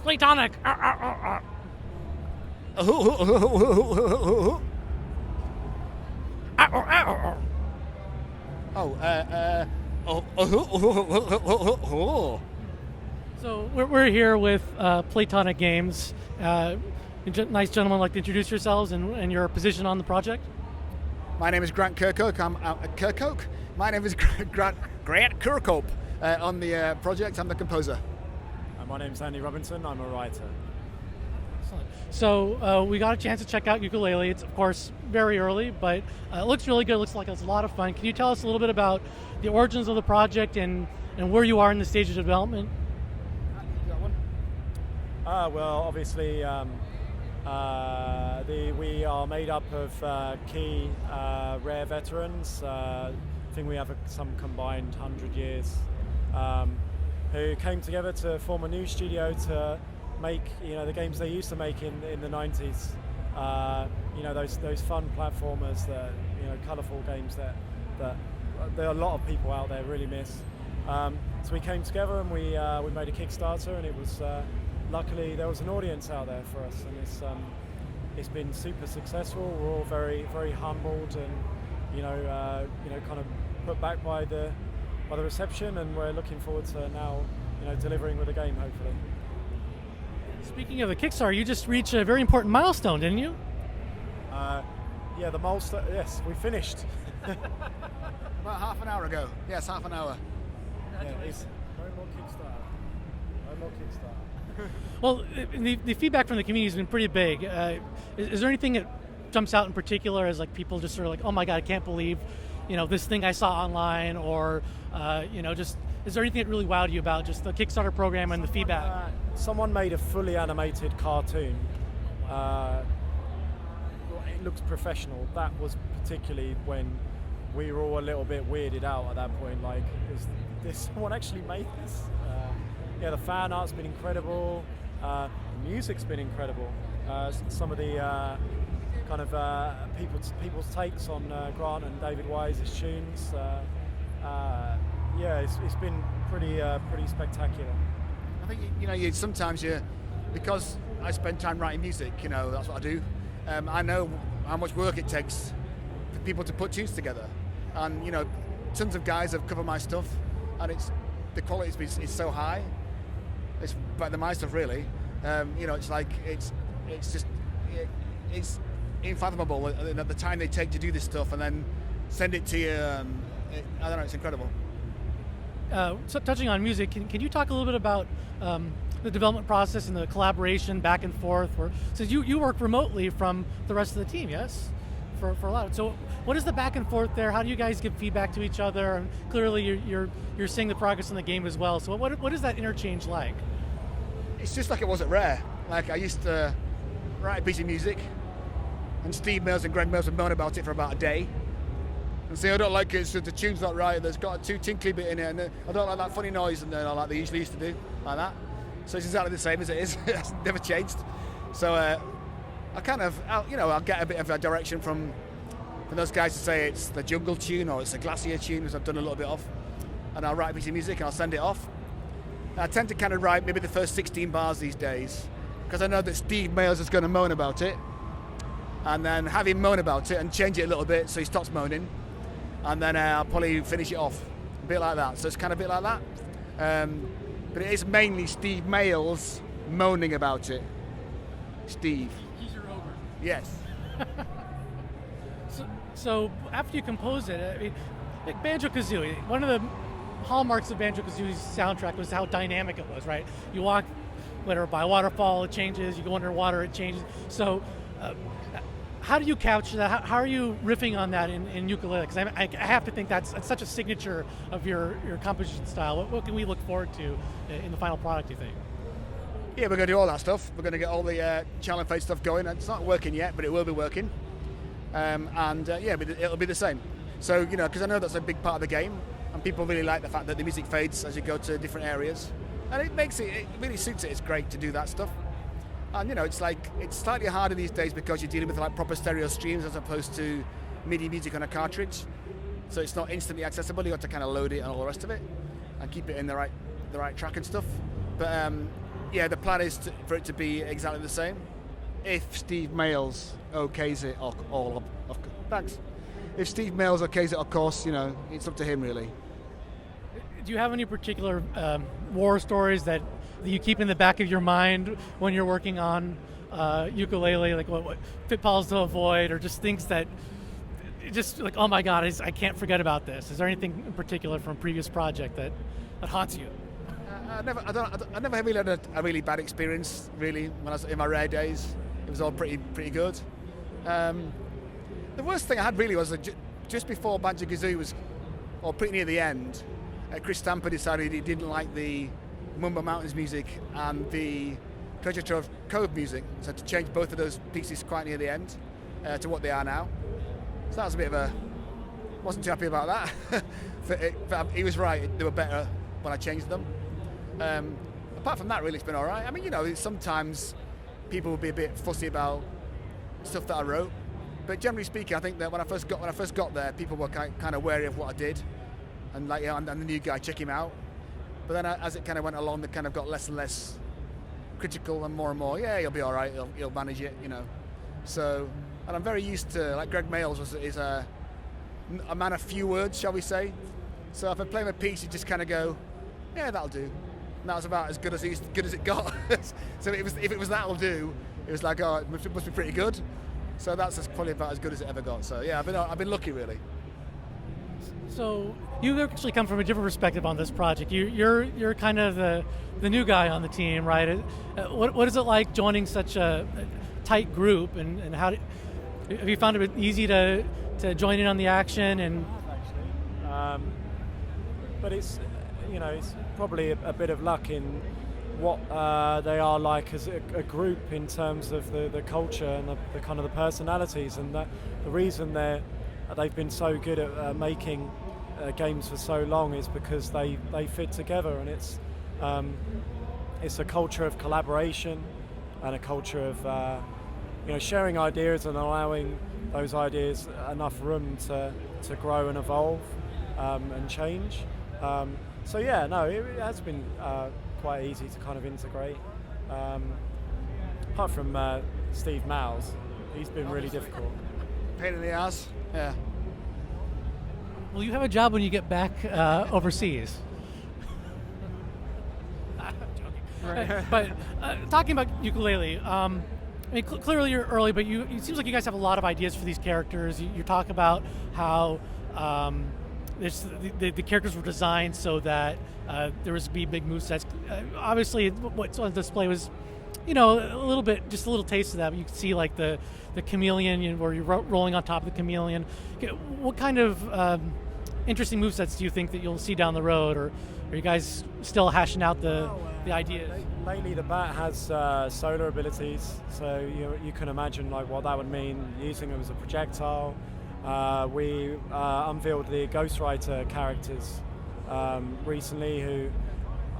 Playtonic. So we're here with Playtonic Games. Nice gentlemen, like to introduce yourselves and your position on the project. My name is Grant Kirkhope. Kirkhope. My name is Grant Kirkhope. On the project, I'm the composer. My name's Andy Robinson. I'm a writer. Excellent. So we got a chance to check out Yooka-Laylee. It's of course very early, but it looks really good. It looks like it's a lot of fun. Can you tell us a little bit about the origins of the project and where you are in the stage of development? Well, obviously, we are made up of key rare veterans. I think we have some combined 100 years, who came together to form a new studio to make the games they used to make in the 90s. Those fun platformers, that colourful games that there are a lot of people out there really miss. So we came together and we made a Kickstarter, and it was. Luckily, there was an audience out there for us, and it's been super successful. We're all very, very humbled, and kind of put back by the reception, and we're looking forward to now, delivering with a game, hopefully. Speaking of the Kickstarter, you just reached a very important milestone, didn't you? Yeah, the milestone. Yes, we finished. About half an hour ago. Yes, half an hour. Yeah, it's no more Kickstarter. No more Kickstarter. Well, the feedback from the community has been pretty big. Is there anything that jumps out in particular as like people just sort of like, oh my god, I can't believe, this thing I saw online, or just is there anything that really wowed you about just the Kickstarter program and the feedback? Someone made a fully animated cartoon. It looks professional. That was particularly when we were all a little bit weirded out at that point. Like, is someone actually made this? The fan art's been incredible. The music's been incredible. Some of the people's takes on Grant and David Wise's tunes. It's been pretty spectacular. I think you sometimes because I spend time writing music. That's what I do. I know how much work it takes for people to put tunes together, and tons of guys have covered my stuff, and the quality is so high. It's better than my stuff, really. It's like it's unfathomable at the time they take to do this stuff and then send it to you. I don't know. It's incredible. So touching on music, can you talk a little bit about the development process and the collaboration back and forth? Since you work remotely from the rest of the team, yes, for a lot. So what is the back and forth there? How do you guys give feedback to each other? And clearly you're seeing the progress in the game as well. So what is that interchange like? It's just like it was at Rare. Like, I used to write a piece of music, and Steve Mills and Greg Mills would moan about it for about a day and say, I don't like it, so the tune's not right, there's got a too tinkly bit in it, and I don't like that funny noise, and like they usually used to do, like that. So it's exactly the same as it is. It's never changed. So I'll get a bit of a direction from those guys to say it's the jungle tune or it's a glacier tune, which I've done a little bit of, and I'll write a piece of music and I'll send it off. I tend to kind of write maybe the first 16 bars these days, because I know that Steve Mills is going to moan about it, and then have him moan about it and change it a little bit so he stops moaning, and then I'll probably finish it off a bit like that. So it's kind of a bit like that, but it is mainly Steve Mills moaning about it. Steve. He's your ogre. Yes. So after you compose it, I mean, like Banjo-Kazooie, one of the hallmarks of Banjo-Kazooie's soundtrack was how dynamic it was, right? You walk by a waterfall, it changes. You go underwater, it changes. So how do you couch that? How are you riffing on that in Yooka-Laylee? Because I have to think that's such a signature of your composition style. What can we look forward to in the final product, do you think? Yeah, we're going to do all that stuff. We're going to get all the channel and fade stuff going. It's not working yet, but it will be working. It'll be the same. So, because I know that's a big part of the game, and people really like the fact that the music fades as you go to different areas. And it really suits it. It's great to do that stuff. And, it's slightly harder these days because you're dealing with like proper stereo streams as opposed to MIDI music on a cartridge. So it's not instantly accessible. You have to kind of load it and all the rest of it. and keep it in the right track and stuff. But yeah, the plan is for it to be exactly the same. If Steve Mails okays it, thanks. If Steve Mails okays it, of course, it's up to him really. Do you have any particular war stories that you keep in the back of your mind when you're working on Yooka-Laylee, like what pitfalls to avoid, or just things that just like, oh my God, I can't forget about this? Is there anything in particular from a previous project that haunts you? I never really had a really bad experience. Really, when I was in my rare days, it was all pretty good. The worst thing I had really was just before Banjo-Kazooie was, or pretty near the end, Chris Stamper decided he didn't like the Mumba Mountains music and the Treasure Trove Cove music, so to change both of those pieces quite near the end to what they are now. So that was a bit of wasn't too happy about that. but he was right, they were better when I changed them. Apart from that, really, it's been all right. I mean, sometimes people will be a bit fussy about stuff that I wrote, but generally speaking, I think that when I first got there, people were kind of wary of what I did, and and the new guy, check him out. But then as it kind of went along, they kind of got less and less critical and more, yeah, he'll be all right, he'll manage it, So, and I'm very used to, like Greg Mails is a man of few words, shall we say. So if I play my piece, you just kind of go, yeah, that'll do. And that was about as good as it got. So if it was that'll do, it was like, oh, it must be pretty good. So that's probably about as good as it ever got. So yeah, I've been lucky really. So you actually come from a different perspective on this project. You're kind of the new guy on the team, right? What is it like joining such a tight group, and how have you found it easy to join in on the action? And but it's probably a bit of luck in what they are like as a group in terms of the culture and the kind of the personalities, and the reason they've been so good at making games for so long is because they fit together, and it's a culture of collaboration and a culture of sharing ideas and allowing those ideas enough room to grow and evolve and change. So yeah, no, it has been quite easy to kind of integrate. Apart from Steve Miles, he's been really difficult. Pain in the ass. Yeah. Will you have a job when you get back overseas? But talking about Yooka-Laylee, I mean, clearly you're early, but it seems like you guys have a lot of ideas for these characters. You talk about how the characters were designed so that there was be big movesets. Obviously, what's on display was, a little bit, just a little taste of that. But you can see like the chameleon, where you're rolling on top of the chameleon. What kind of interesting movesets do you think that you'll see down the road, or are you guys still hashing out the ideas? Laylee the Bat has solar abilities, so you can imagine like what that would mean using them as a projectile. We unveiled the Ghostwriter characters recently, who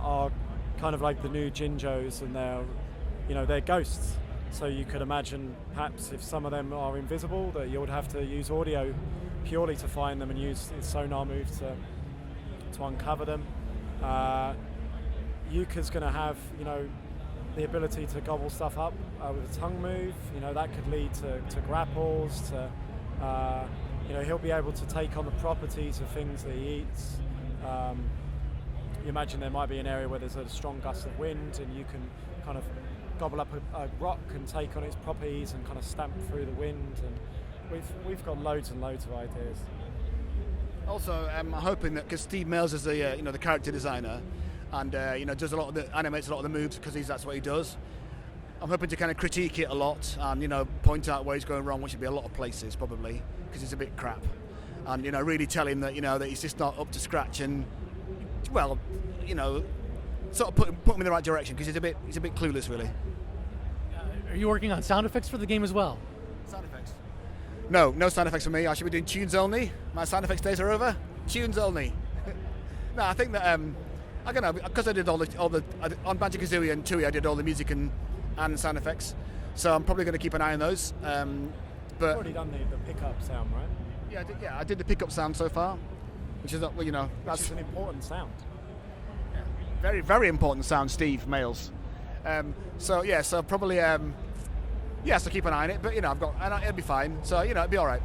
are kind of like the new Jinjos, and they're ghosts. So you could imagine perhaps if some of them are invisible, that you would have to use audio purely to find them and use its sonar move to uncover them. Yooka's going to have the ability to gobble stuff up with a tongue move. That could lead to grapples. He'll be able to take on the properties of things that he eats. You imagine there might be an area where there's a strong gust of wind, and you can kind of gobble up a rock and take on its properties and kind of stamp through the wind. And we've got loads and loads of ideas. Also, I'm hoping that because Steve Mails is the character designer, and does animates a lot of the moves because that's what he does. I'm hoping to kind of critique it a lot and point out where he's going wrong, which would be a lot of places probably because it's a bit crap, and really tell him that that he's just not up to scratch, and sort of put him in the right direction because he's a bit clueless really. Are you working on sound effects for the game as well? Sound effects? No sound effects for me. I should be doing tunes only. My sound effects days are over. Tunes only. No, I think that I don't know, because I did all the on Banjo-Kazooie and Tui, I did all the music and sound effects. So I'm probably going to keep an eye on those. But you've already done the pickup sound, right? Yeah, I did the pickup sound so far, which is that's an important sound. very, very important sound, Steve Males. So probably so keep an eye on it. But it'll be fine. So it'll be all right.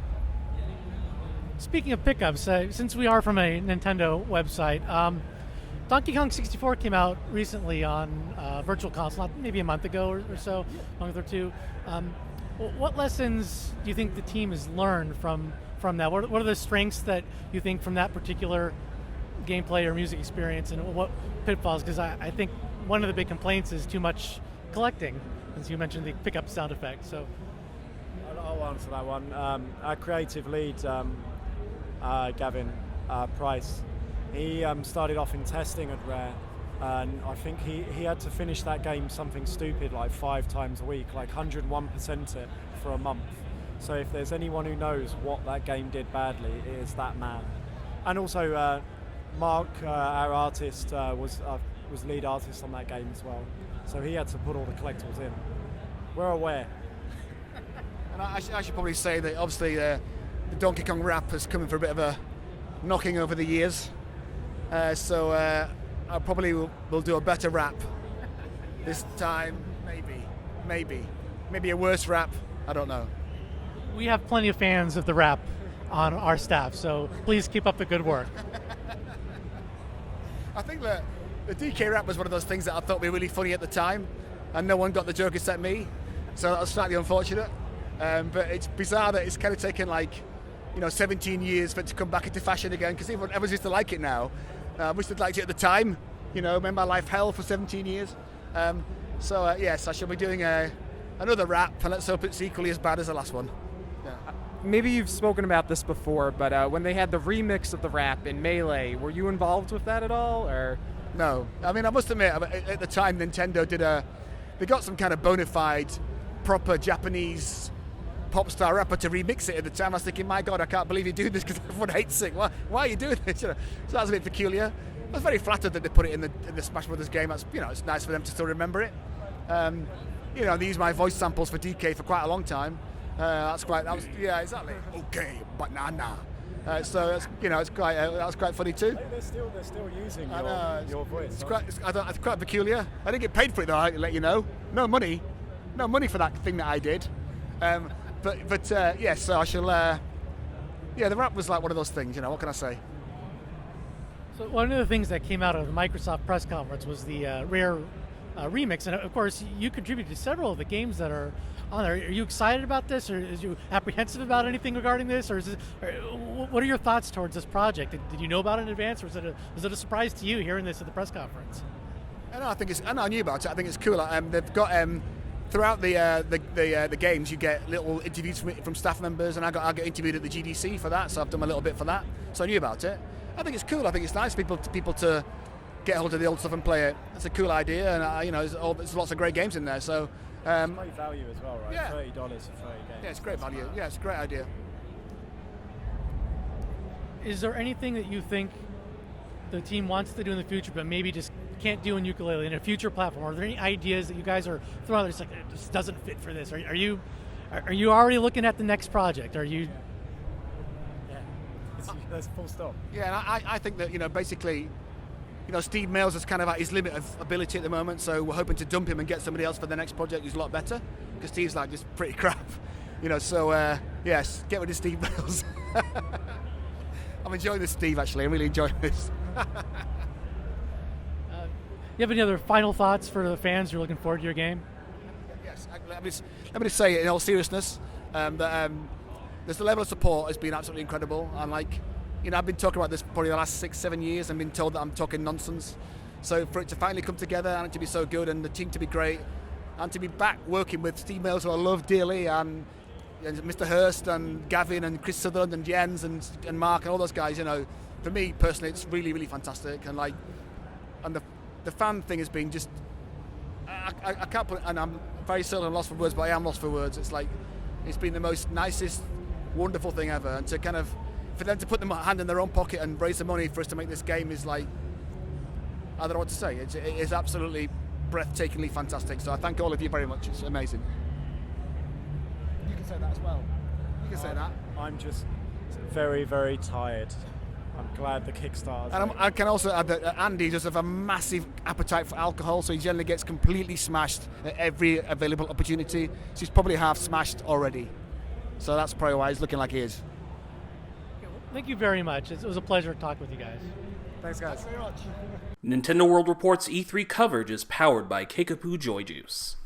Speaking of pickups, since we are from a Nintendo website, Donkey Kong 64 came out recently on Virtual Console, maybe a month ago or so, a month or two. What lessons do you think the team has learned from that? What are the strengths that you think from that particular gameplay or music experience, and what pitfalls? Because I think one of the big complaints is too much collecting, as you mentioned the pickup sound effect. So I'll answer that one. Our creative lead, Gavin Price, he started off in testing at Rare, and I think he had to finish that game something stupid like 5 times a week, like 101% it for a month. So if there's anyone who knows what that game did badly, it is that man. And also Mark, our artist, was lead artist on that game as well. So he had to put all the collectibles in. We're aware. And I should probably say that obviously the Donkey Kong rap has come in for a bit of a knocking over the years. So I probably will do a better rap this time, maybe a worse rap. I don't know. we have plenty of fans of the rap on our staff, so please keep up the good work. I think that the DK rap was one of those things that I thought were really funny at the time, and no one got the joke except me, so that was slightly unfortunate. But it's bizarre that it's kind of taken 17 years for it to come back into fashion again, because everyone used to like it now. I wish they'd liked it at the time, made my life hell for 17 years. Yes, I shall be doing another rap, and let's hope it's equally as bad as the last one. Yeah. Maybe you've spoken about this before, but when they had the remix of the rap in Melee, were you involved with that at all, or? No. I mean, I must admit, at the time, Nintendo they got some kind of bona fide, proper Japanese pop star rapper to remix it at the time. I was thinking, my God, I can't believe you're doing this because everyone hates it. Why are you doing this? So that was a bit peculiar. I was very flattered that they put it in the Smash Brothers game. That's it's nice for them to still remember it. They used my voice samples for DK for quite a long time. Yeah, exactly. Okay, banana. So it's quite that was quite funny too. They're still using your voice. It's quite peculiar. I didn't get paid for it though. I let you know. No money for that thing that I did. Yes. So I shall. The rap was like one of those things. What can I say? So one of the things that came out of the Microsoft press conference was the Rare remix, and of course you contributed to several of the games that are on there. Are you excited about this, or is you apprehensive about anything regarding this, or what are your thoughts towards this project? Did you know about it in advance, or was it a surprise to you hearing this at the press conference? I knew about it. I think it's cool. They've got throughout the games you get little interviews from staff members, and I get interviewed at the GDC for that, so I've done a little bit for that. So I knew about it. I think it's cool. I think it's nice for people to get hold of the old stuff and play it. It's a cool idea, and there's lots of great games in there. So it's great value as well, right? Yeah. $30 for 30 games. Yeah, it's great value. Yeah, it's a great idea. Is there anything that you think the team wants to do in the future, but maybe just can't do in Yooka-Laylee in a future platform? Are there any ideas that you guys are throwing out? It's like, it just doesn't fit for this. Are you already looking at the next project? Are you? That's full stop. Yeah, and I think that basically, Steve Mills is kind of at his limit of ability at the moment, so we're hoping to dump him and get somebody else for the next project who's a lot better, because Steve's just pretty crap, So yes, get rid of Steve Mills. I'm enjoying this, Steve. Actually, I'm really enjoying this. You have any other final thoughts for the fans who are looking forward to your game? Yes, let me just say in all seriousness that the level of support has been absolutely incredible. And I've been talking about this probably the last 6-7 years and been told that I'm talking nonsense. So for it to finally come together and it to be so good and the team to be great and to be back working with Steve Mills, who I love dearly, and Mr. Hurst and Gavin and Chris Sutherland and Jens and Mark and all those guys, for me personally it's really, really fantastic. And the fan thing has been just, I can't put, and I'm very certain I'm lost for words, but I am lost for words. It's been the most nicest, wonderful thing ever, and to kind of, for them to put their hand in their own pocket and raise the money for us to make this game is I don't know what to say. It is absolutely breathtakingly fantastic. So I thank all of you very much. It's amazing. You can say that as well. You can say that. I'm just very, very tired I'm glad the Kickstarter's And I can also add that Andy does have a massive appetite for alcohol, so he generally gets completely smashed at every available opportunity. So he's probably half smashed already. So that's probably why he's looking like he is. Thank you very much. It was a pleasure to talk with you guys. Thanks, guys. Very much. Nintendo World Report's E3 coverage is powered by Kickapoo Joy Juice.